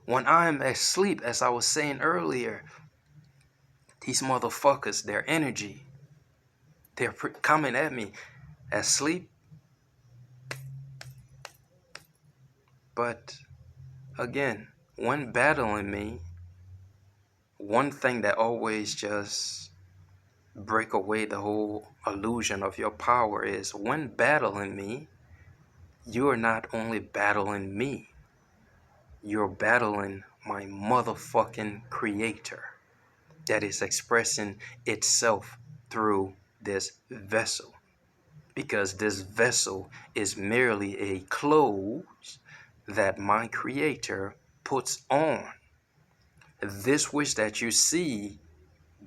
when I'm asleep, as I was saying earlier, these motherfuckers, their energy, they're coming at me asleep. But again, when battling me, one thing that always just break away the whole illusion of your power is when battling me, you're not only battling me, you're battling my motherfucking creator that is expressing itself through this vessel. Because this vessel is merely a clothes that my creator puts on. This which that you see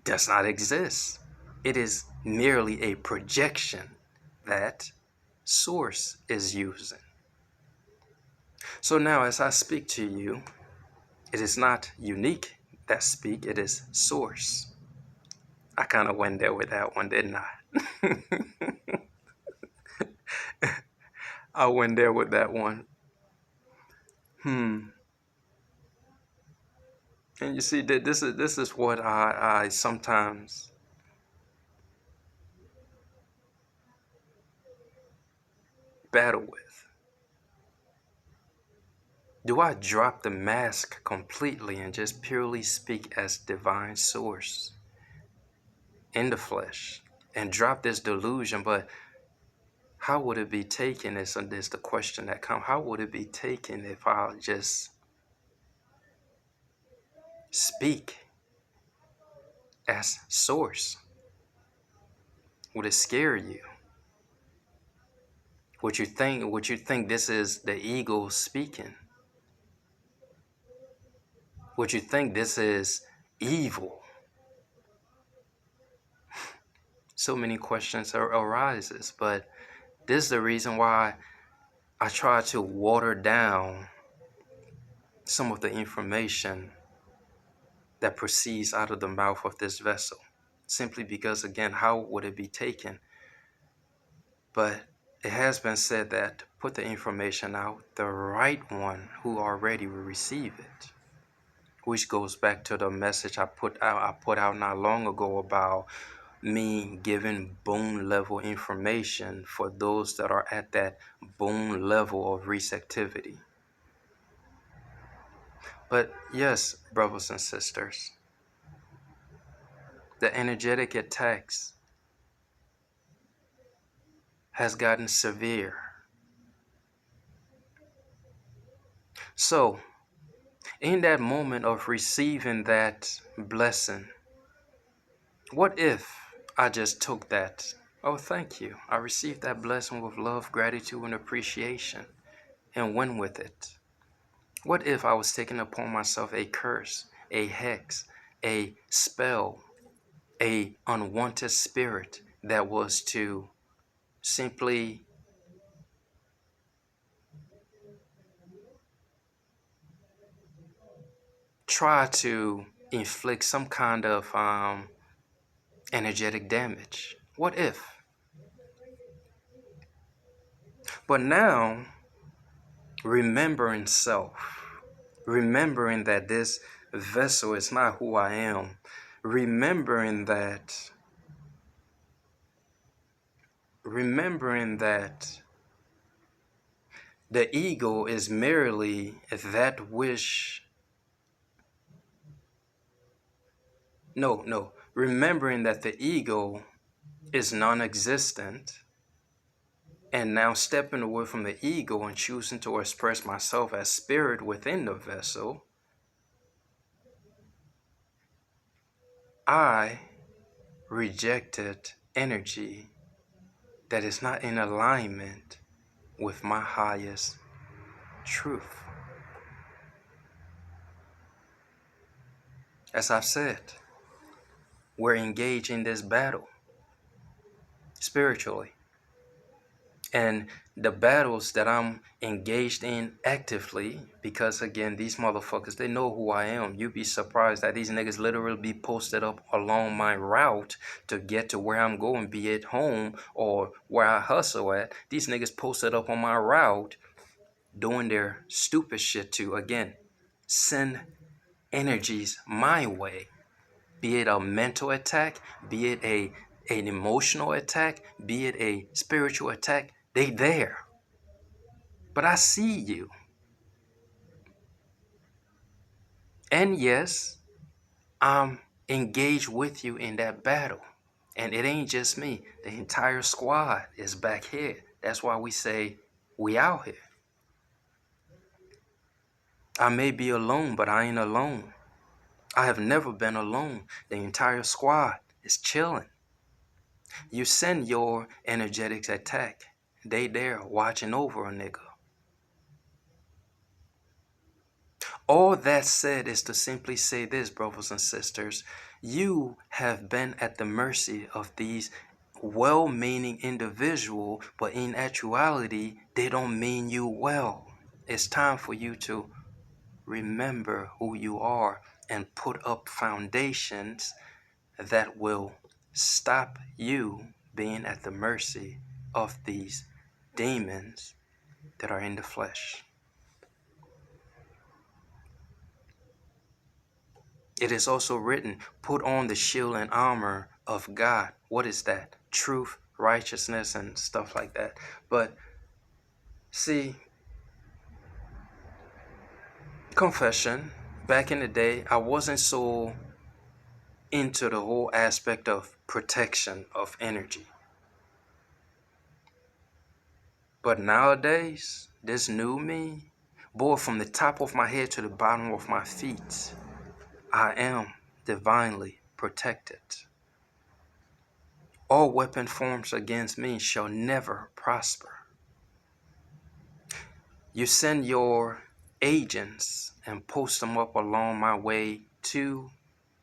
does not exist. It is merely a projection that source is using. So now as I speak to you, it is not unique that speak, it is source. I kind of went there with that one, didn't I? I went there with that one. And you see that this is what I sometimes battle with. Do I drop the mask completely and just purely speak as divine source in the flesh and drop this delusion? But how would it be taken is the question that comes. How would it be taken if I just speak as source? Would it scare you? Would you think this is the ego speaking? Would you think this is evil? So many questions arises, but this is the reason why I try to water down some of the information that proceeds out of the mouth of this vessel. Simply because, again, how would it be taken? But it has been said that to put the information out, the right one who already will receive it. Which goes back to the message I put out not long ago about me giving bone level information for those that are at that bone level of receptivity. But yes, brothers and sisters, the energetic attacks has gotten severe. So, in that moment of receiving that blessing, what if I just took that? Oh, thank you. I received that blessing with love, gratitude, and appreciation and went with it. What if I was taking upon myself a curse, a hex, a spell, a unwanted spirit that was to simply try to inflict some kind of energetic damage? What if? But now, remembering self, remembering that this vessel is not who I am, remembering that the ego is merely that which, remembering that the ego is non-existent, and now stepping away from the ego and choosing to express myself as spirit within the vessel, I rejected energy that is not in alignment with my highest truth. As I've said, we're engaged in this battle spiritually. And the battles that I'm engaged in actively, because again, these motherfuckers, they know who I am. You'd be surprised that these niggas literally be posted up along my route to get to where I'm going, be it home or where I hustle at. These niggas posted up on my route doing their stupid shit to, again, send energies my way, be it a mental attack, be it an emotional attack, be it a spiritual attack. They there. But I see you. And yes, I'm engaged with you in that battle. And it ain't just me. The entire squad is back here. That's why we say we out here. I may be alone, but I ain't alone. I have never been alone. The entire squad is chilling. You send your energetics attack. They there watching over a nigga. All that said is to simply say this, brothers and sisters. You have been at the mercy of these well-meaning individual, but in actuality, they don't mean you well. It's time for you to remember who you are and put up foundations that will stop you being at the mercy of these demons that are in the flesh. It is also written, put on the shield and armor of God. What is that? Truth, righteousness, and stuff like that. But see, confession, back in the day, I wasn't so into the whole aspect of protection of energy. But nowadays, this new me, boy, from the top of my head to the bottom of my feet, I am divinely protected. All weapon forms against me shall never prosper. You send your agents and post them up along my way to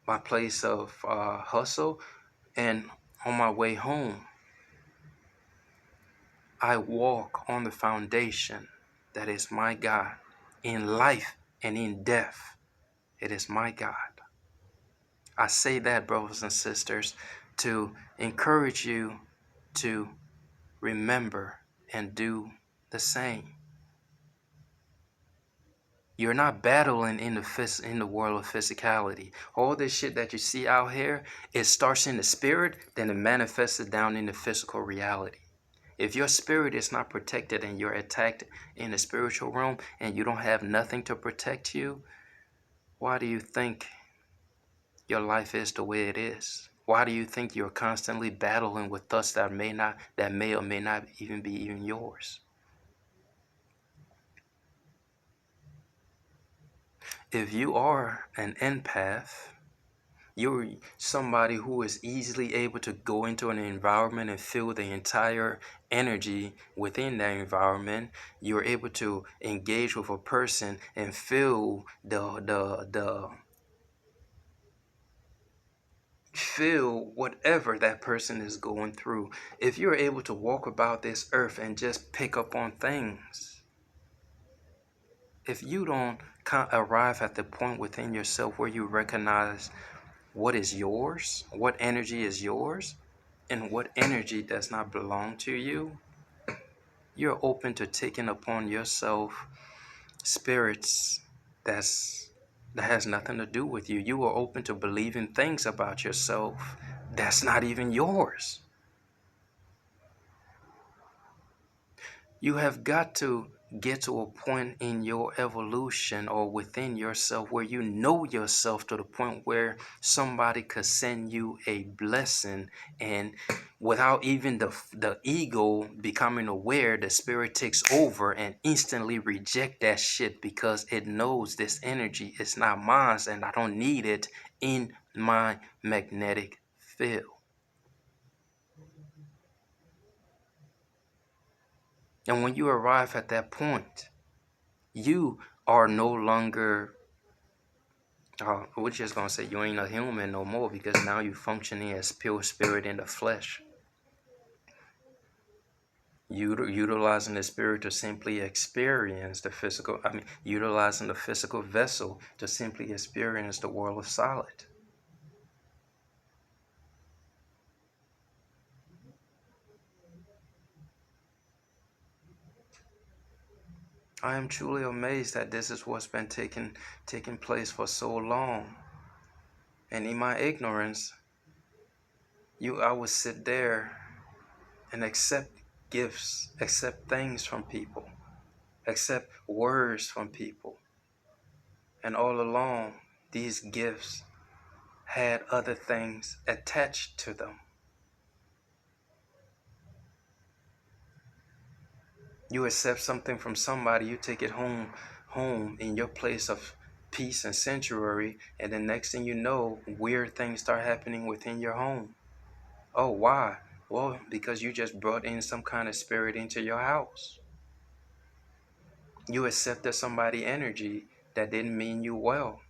my place of hustle, and on my way home, I walk on the foundation that is my God. In life and in death, it is my God. I say that, brothers and sisters, to encourage you to remember and do the same. You're not battling in the world of physicality. All this shit that you see out here, it starts in the spirit, then it manifests down in the physical reality. If your spirit is not protected and you're attacked in the spiritual realm and you don't have nothing to protect you, why do you think your life is the way it is? Why do you think you're constantly battling with thoughts that may or may not even be even yours? If you are an empath, you're somebody who is easily able to go into an environment and feel the entire energy within that environment. You're able to engage with a person and feel feel whatever that person is going through. If you're able to walk about this earth and just pick up on things, if you don't arrive at the point within yourself where you recognize what is yours, what energy is yours, and what energy does not belong to you, you're open to taking upon yourself spirits that has nothing to do with you. You are open to believing things about yourself that's not even yours. You have got to get to a point in your evolution or within yourself where you know yourself to the point where somebody could send you a blessing, and without even the ego becoming aware, the spirit takes over and instantly reject that shit because it knows this energy is not mine and I don't need it in my magnetic field. And when you arrive at that point, you are no longer, we're just going to say you ain't a human no more, because now you're functioning as pure spirit in the flesh. Utilizing the spirit to simply experience the physical, utilizing the physical vessel to simply experience the world of solid. I am truly amazed that this is what's been taking place for so long. And in my ignorance, I would sit there and accept gifts, accept things from people, accept words from people. And all along, these gifts had other things attached to them. You accept something from somebody, you take it home in your place of peace and sanctuary, and the next thing you know, weird things start happening within your home. Oh, why? Well, because you just brought in some kind of spirit into your house. You accepted somebody's energy that didn't mean you well.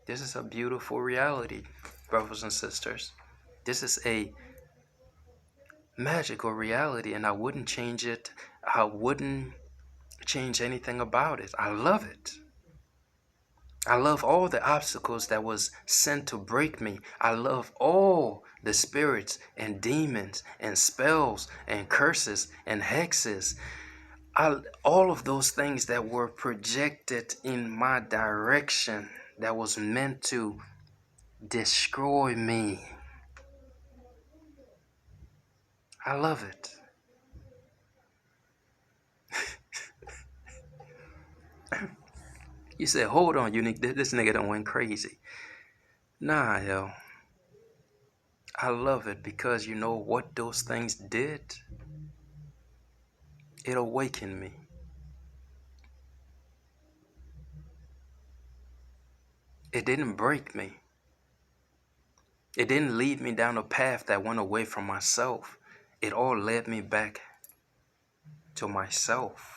This is a beautiful reality, brothers and sisters. This is a magical reality, and I wouldn't change it. I wouldn't change anything about it. I love it. I love all the obstacles that was sent to break me. I love all the spirits and demons and spells and curses and hexes. All of those things that were projected in my direction that was meant to destroy me. I love it. You said, hold on, unique. This nigga done went crazy. Nah, yo. I love it because you know what those things did? It awakened me. It didn't break me. It didn't lead me down a path that went away from myself. It all led me back to myself.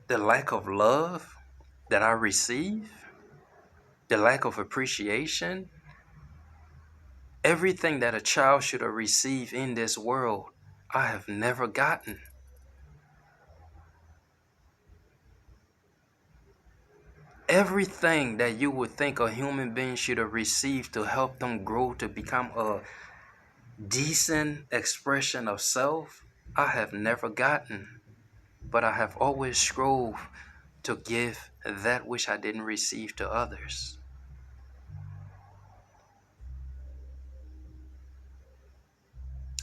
The lack of love that I receive, the lack of appreciation, everything that a child should have received in this world, I have never gotten. Everything that you would think a human being should have received to help them grow to become a decent expression of self, I have never gotten. But I have always strove to give that which I didn't receive to others.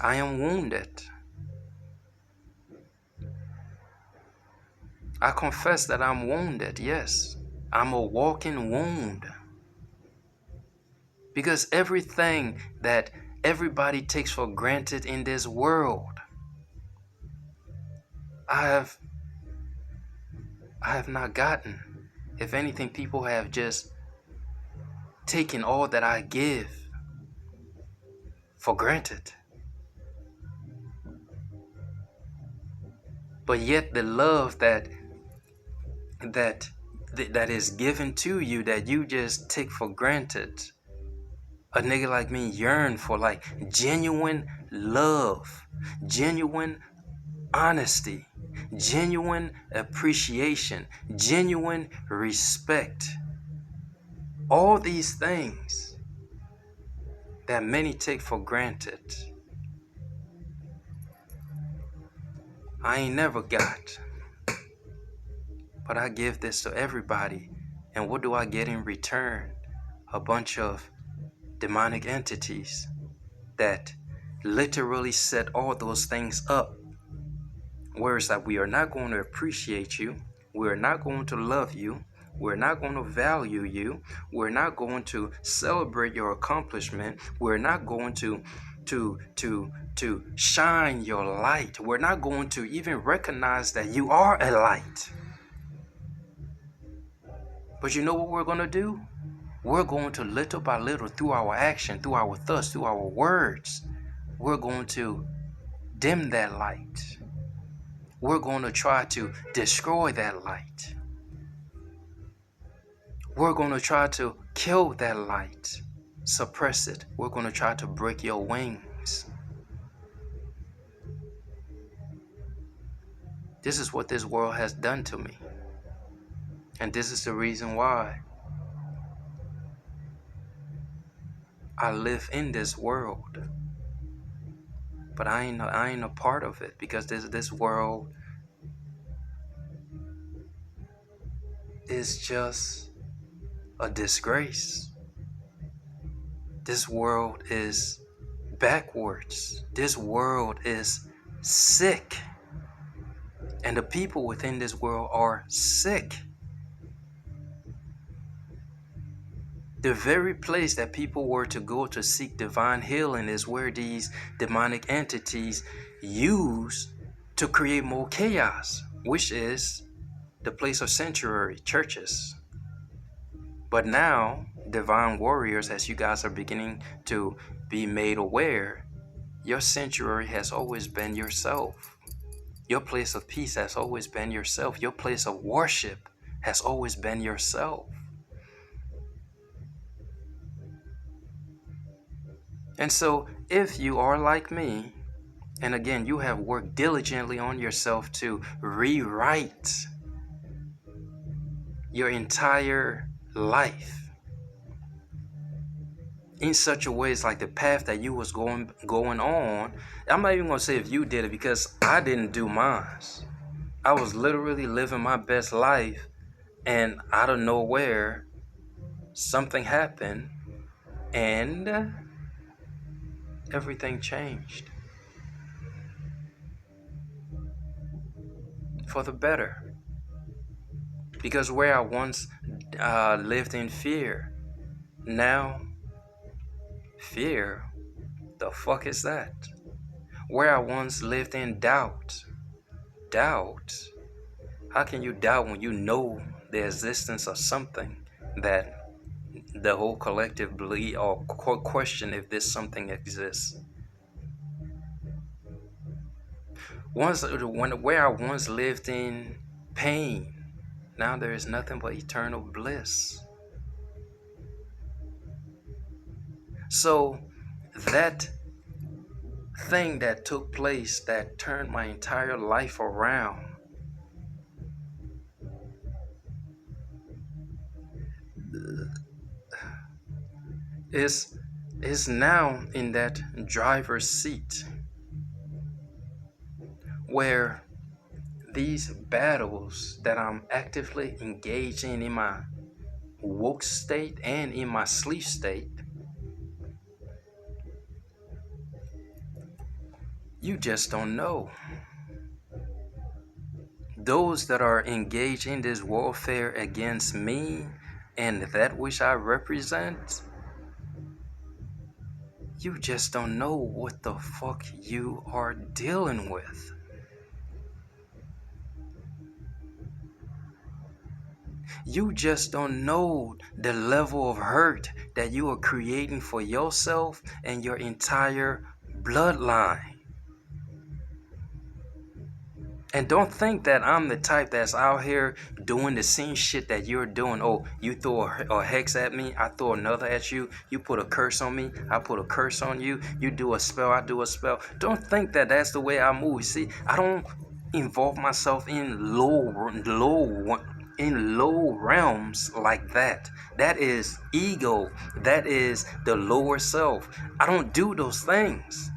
I am wounded. I confess that I'm wounded, yes. I'm a walking wound. Because everything that everybody takes for granted in this world, I have not gotten. If anything, people have just taken all that I give for granted. But yet the love that is given to you that you just take for granted, a nigga like me yearn for, like genuine love, genuine honesty, genuine appreciation, genuine respect. All these things that many take for granted, I ain't never got. But I give this to everybody. And what do I get in return? A bunch of demonic entities that literally set all those things up. Words that we are not going to appreciate you. We're not going to love you. We're not going to value you. We're not going to celebrate your accomplishment. We're not going to shine your light. We're not going to even recognize that you are a light. But you know what we're going to do? We're going to little by little, through our action, through our thoughts, through our words, we're going to dim that light. We're going to try to destroy that light. We're going to try to kill that light, suppress it. We're going to try to break your wings. This is what this world has done to me. And this is the reason why I live in this world. But I ain't a part of it, because this world is just a disgrace. This world is backwards. This world is sick. And the people within this world are sick. The very place that people were to go to seek divine healing is where these demonic entities use to create more chaos, which is the place of sanctuary, churches. But now, divine warriors, as you guys are beginning to be made aware, your sanctuary has always been yourself. Your place of peace has always been yourself. Your place of worship has always been yourself. And so, if you are like me, and again, you have worked diligently on yourself to rewrite your entire life in such a way, it's like the path that you was going on. I'm not even gonna say if you did it, because I didn't do mine. I was literally living my best life, and out of nowhere, something happened, and everything changed for the better. Because where I once lived in fear, now fear, the fuck is that? Where I once lived in doubt, how can you doubt when you know the existence of something that the whole collective believe or question if this something exists? Where I once lived in pain, now there is nothing but eternal bliss. So that thing that took place that turned my entire life around is now in that driver's seat, where these battles that I'm actively engaged in my woke state and in my sleep state, you just don't know. Those that are engaged in this warfare against me and that which I represent, you just don't know what the fuck you are dealing with. You just don't know the level of hurt that you are creating for yourself and your entire bloodline. And don't think that I'm the type that's out here doing the same shit that you're doing. Oh, you throw a hex at me, I throw another at you. You put a curse on me, I put a curse on you. You do a spell, I do a spell. Don't think that that's the way I move. See, I don't involve myself in low realms like that. That is ego. That is the lower self. I don't do those things.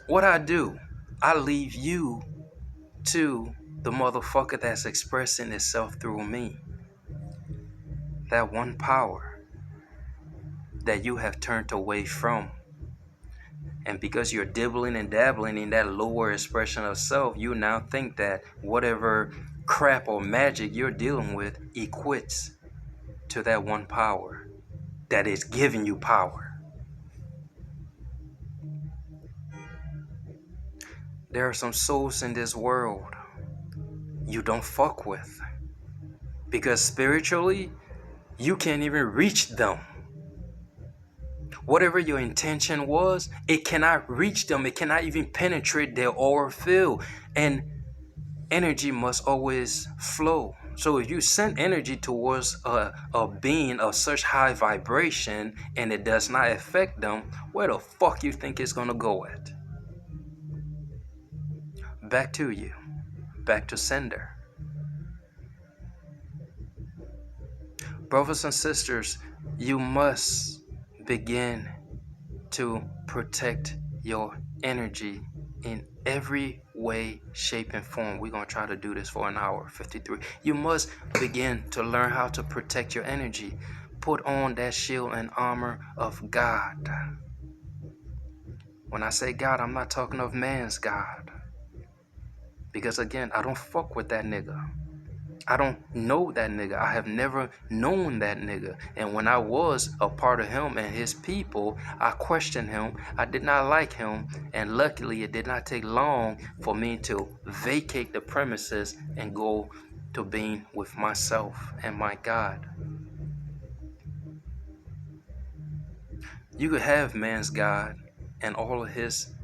What I do, I leave you to the motherfucker that's expressing itself through me. That one power that you have turned away from. And because you're dibbling and dabbling in that lower expression of self, you now think that whatever crap or magic you're dealing with equates to that one power that is giving you power. There are some souls in this world you don't fuck with, because spiritually, you can't even reach them. Whatever your intention was, it cannot reach them. It cannot even penetrate their aura field. And energy must always flow. So if you send energy towards a being of such high vibration and it does not affect them, where the fuck you think it's gonna go at? Back to you. Back to sender. Brothers and sisters, you must begin to protect your energy in every way, shape, and form. We're going to try to do this for an hour, 53. You must begin to learn how to protect your energy. Put on that shield and armor of God. When I say God, I'm not talking of man's God. Because again, I don't fuck with that nigga. I don't know that nigga. I have never known that nigga. And when I was a part of him and his people, I questioned him. I did not like him. And luckily, it did not take long for me to vacate the premises and go to being with myself and my God. You could have man's God and all of his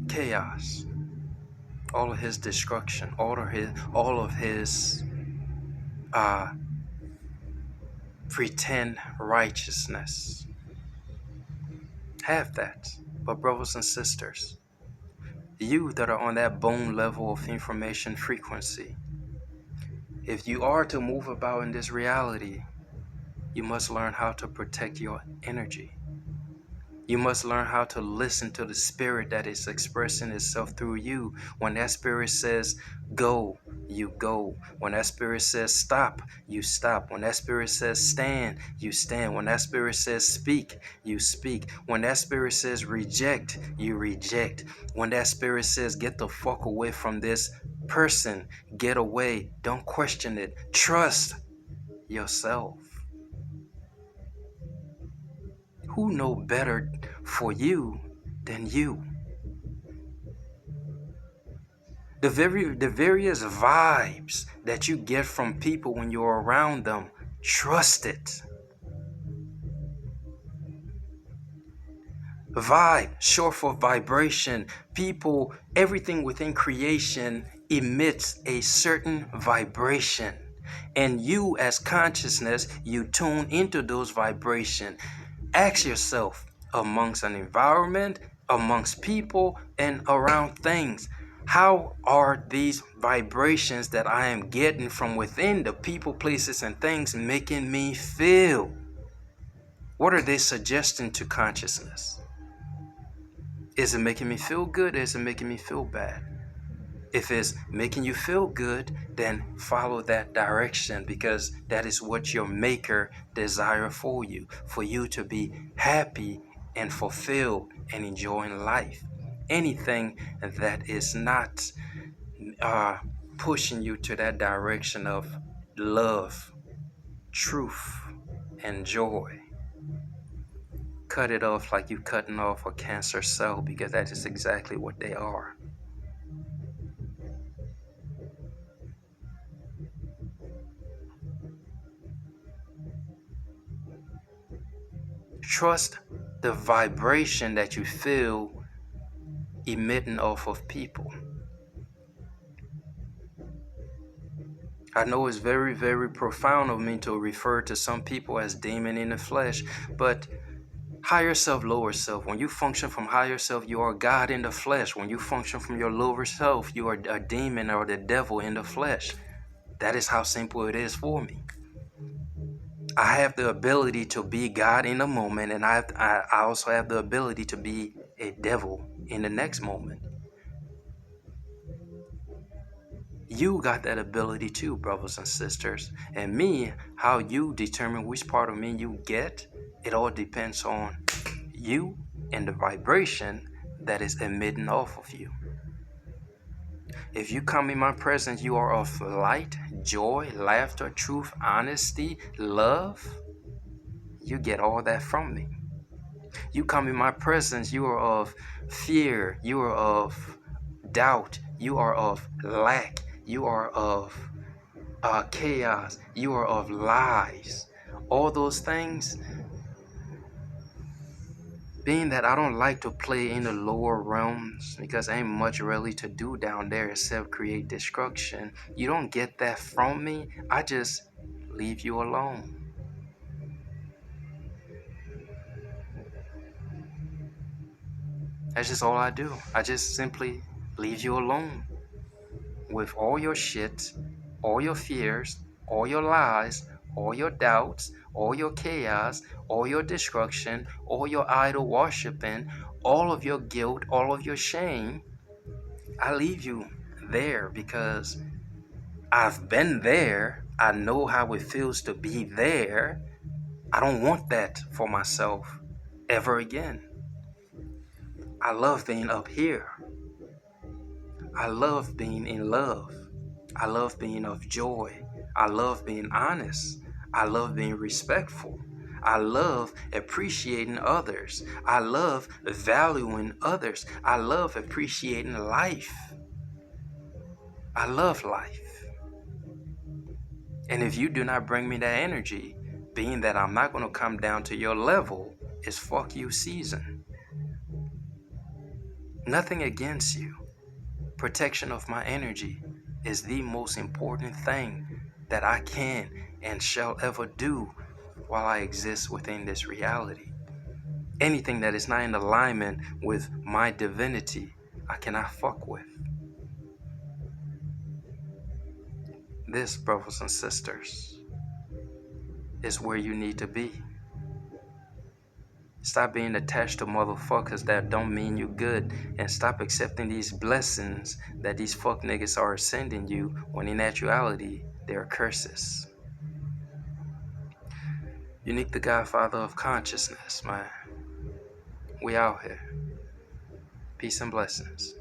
chaos, all of his destruction, all of his pretend righteousness. Have that. But brothers and sisters, you that are on that bone level of information frequency, if you are to move about in this reality, you must learn how to protect your energy. You must learn how to listen to the spirit that is expressing itself through you. When that spirit says go, you go. When that spirit says stop, you stop. When that spirit says stand, you stand. When that spirit says speak, you speak. When that spirit says reject, you reject. When that spirit says get the fuck away from this person, get away. Don't question it. Trust yourself. Who know better for you than you? The various vibes that you get from people when you're around them, trust it. Vibe, short for vibration. People, everything within creation emits a certain vibration. And you as consciousness, you tune into those vibrations. Ask yourself, amongst an environment, amongst people, and around things, how are these vibrations that I am getting from within the people, places, and things making me feel? What are they suggesting to consciousness? Is it making me feel good? Or is it making me feel bad? If it's making you feel good, then follow that direction, because that is what your maker desire for you to be happy and fulfilled and enjoying life. Anything that is not pushing you to that direction of love, truth, and joy, cut it off like you cutting off a cancer cell, because that is exactly what they are. Trust the vibration that you feel emitting off of people. I know it's very, very profound of me to refer to some people as demon in the flesh, but higher self, lower self. When you function from higher self, you are God in the flesh. When you function from your lower self, you are a demon or the devil in the flesh. That is how simple it is for me. I have the ability to be God in the moment, and I also have the ability to be a devil in the next moment. You got that ability too, brothers and sisters. And me, how you determine which part of me you get, it all depends on you and the vibration that is emitting off of you. If you come in my presence, you are of light, joy, laughter, truth, honesty, love. You get all that from me. You come in my presence, you are of fear, you are of doubt, you are of lack, you are of chaos, you are of lies. All those things, being that I don't like to play in the lower realms because ain't much really to do down there except create destruction. You don't get that from me. I just leave you alone. That's just all I do. I just simply leave you alone with all your shit, all your fears, all your lies, all your doubts, all your chaos, all your destruction, all your idol worshiping, all of your guilt, all of your shame. I leave you there because I've been there. I know how it feels to be there. I don't want that for myself ever again. I love being up here. I love being in love. I love being of joy. I love being honest. I love being respectful. I love appreciating others. I love valuing others. I love appreciating life. I love life. And if you do not bring me that energy, being that I'm not going to come down to your level, is fuck you season. Nothing against you. Protection of my energy is the most important thing that I can and shall ever do while I exist within this reality. Anything that is not in alignment with my divinity, I cannot fuck with. This, brothers and sisters, is where you need to be. Stop being attached to motherfuckers that don't mean you good, and stop accepting these blessings that these fuck niggas are sending you when in actuality they're curses. Unique, the Godfather of consciousness, man. We out here. Peace and blessings.